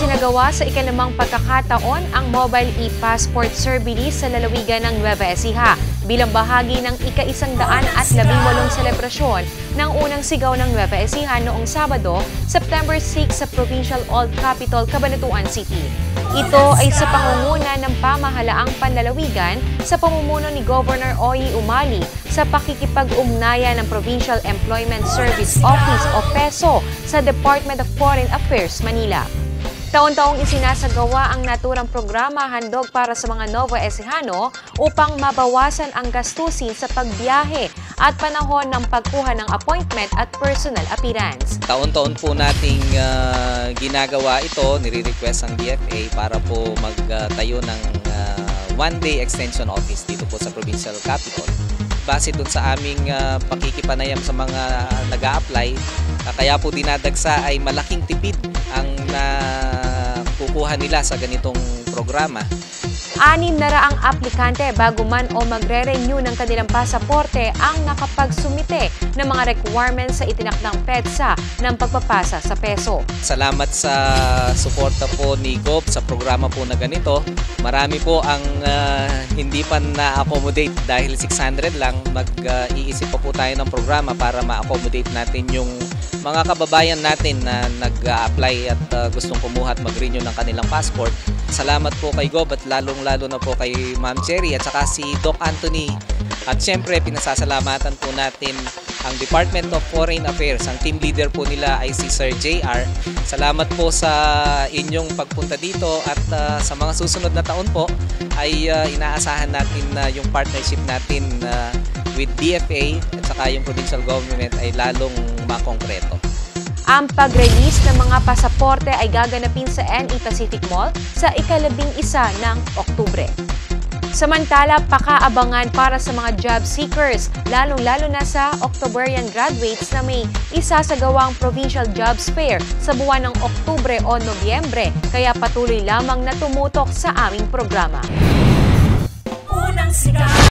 Isinagawa sa ikalimang pagkakataon ang mobile e-passport service sa lalawigan ng Nueva Ecija bilang bahagi ng ika-118 selebrasyon ng unang sigaw ng Nueva Ecija noong Sabado, September 6 sa Provincial Old Capital, Cabanatuan City. Ito ay sa pangunguna ng pamahalaang panlalawigan sa pamumuno ni Governor Oyi Umali sa pakikipag-ugnayan ng Provincial Employment Service Office o PESO sa Department of Foreign Affairs, Manila. Taon-taong isinasagawa ang naturang programa handog para sa mga Nueva Ecijano upang mabawasan ang gastusin sa pagbiyahe at panahon ng pagkuha ng appointment at personal appearance. Taon-taon po nating ginagawa ito, nire-request ang DFA para po magtayo ng one-day extension office dito po sa Provincial Capital. Base dun sa aming pakikipanayam sa mga nag-a-apply, kaya po dinadagsa ay malaking tipid ang kukuha nila sa ganitong programa. 600 aplikante bago man o magre-renew ng kanilang pasaporte ang nakapagsumite ng mga requirements sa itinakdang PEDSA ng pagpapasa sa PESO. Salamat sa suporta po ni Gov sa programa po na ganito. Marami po ang hindi pa na-accommodate dahil 600 lang. Mag-iisip pa po tayo ng programa para ma-accommodate natin yung mga kababayan natin na nag-apply at gustong kumuha at mag-renew ng kanilang passport. Salamat po kay Gov at lalong-lalo na po kay Ma'am Cherry at saka si Doc Anthony. At syempre, pinasasalamatan po natin ang Department of Foreign Affairs. Ang team leader po nila ay si Sir JR. Salamat po sa inyong pagpunta dito at sa mga susunod na taon po ay inaasahan natin na yung partnership natin with DFA at saka yung provincial government ay lalong makongkreto. Ang pag-release ng mga pasaporte ay gaganapin sa NE Pacific Mall sa ika-11 ng Oktubre. Samantala, pakaabangan para sa mga job seekers, lalong-lalo na sa Octoberian graduates na may isasagawang Provincial Jobs Fair sa buwan ng Oktubre o Nobyembre, kaya patuloy lamang na tumutok sa aming programa.